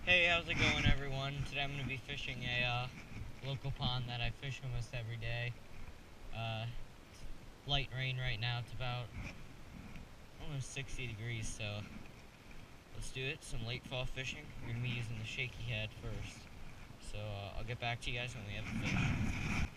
Hey, how's it going, everyone? Today I'm going to be fishing a local pond that I fish almost every day. It's light rain right now. It's about almost 60 degrees, so let's do it. Some late fall fishing. We're going to be using the shaky head first. So I'll get back to you guys when we have a fish.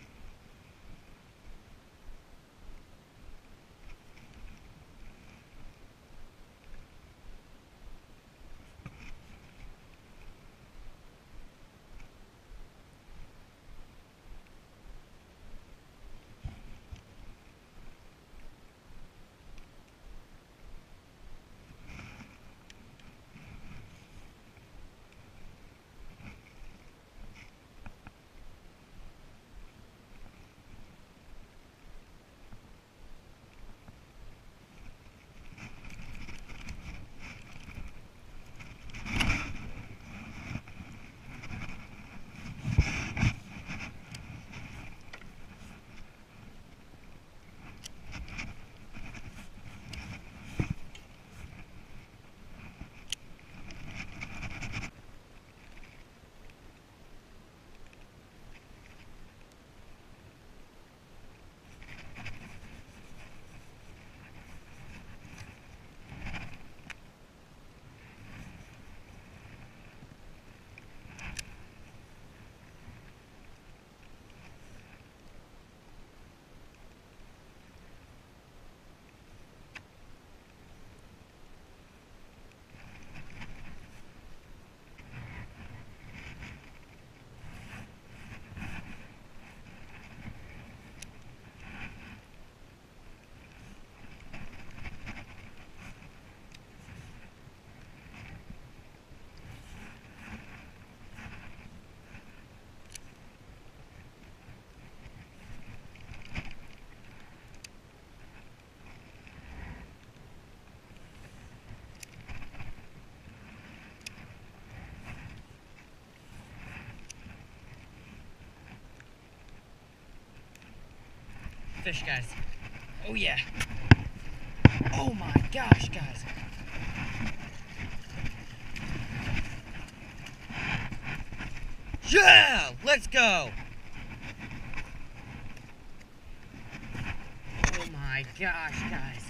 Fish, guys. Oh, yeah. Oh, my gosh, guys. Yeah! Let's go! Oh, my gosh, guys.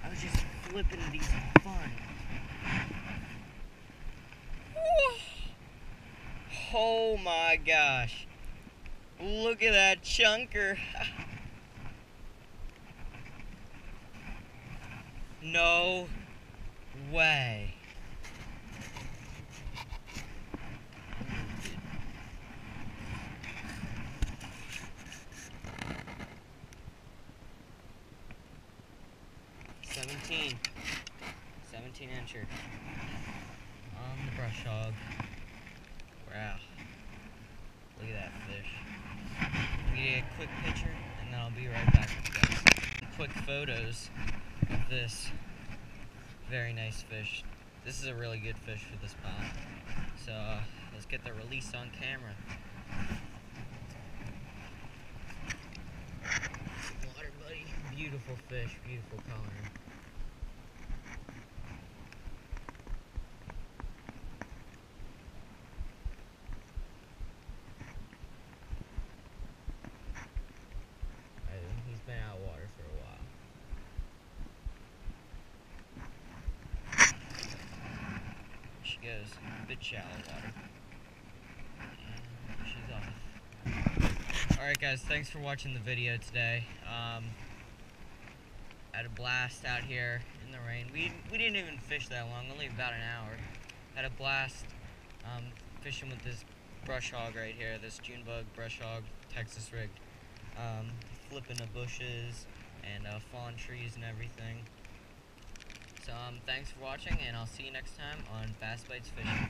I was just flipping these for fun. Oh, my gosh. Look at that chunker. No way. Seventeen incher on the brush hog. Wow. Look at that fish. I'm gonna get a quick picture and then I'll be right back with you guys. Quick photos of this very nice fish. This is a really good fish for this pond. So let's get the release on camera. Water buddy. Beautiful fish, beautiful color. He's been out of water for a while. There she goes, a bit shallow water. And she's off. Alright guys, thanks for watching the video today. Had a blast out here in the rain. We didn't even fish that long, only about an hour. Had a blast fishing with this brush hog right here, this Junebug brush hog, Texas rigged. Flipping the bushes and fallen trees and everything. So thanks for watching, and I'll see you next time on Bass Bites Fishing.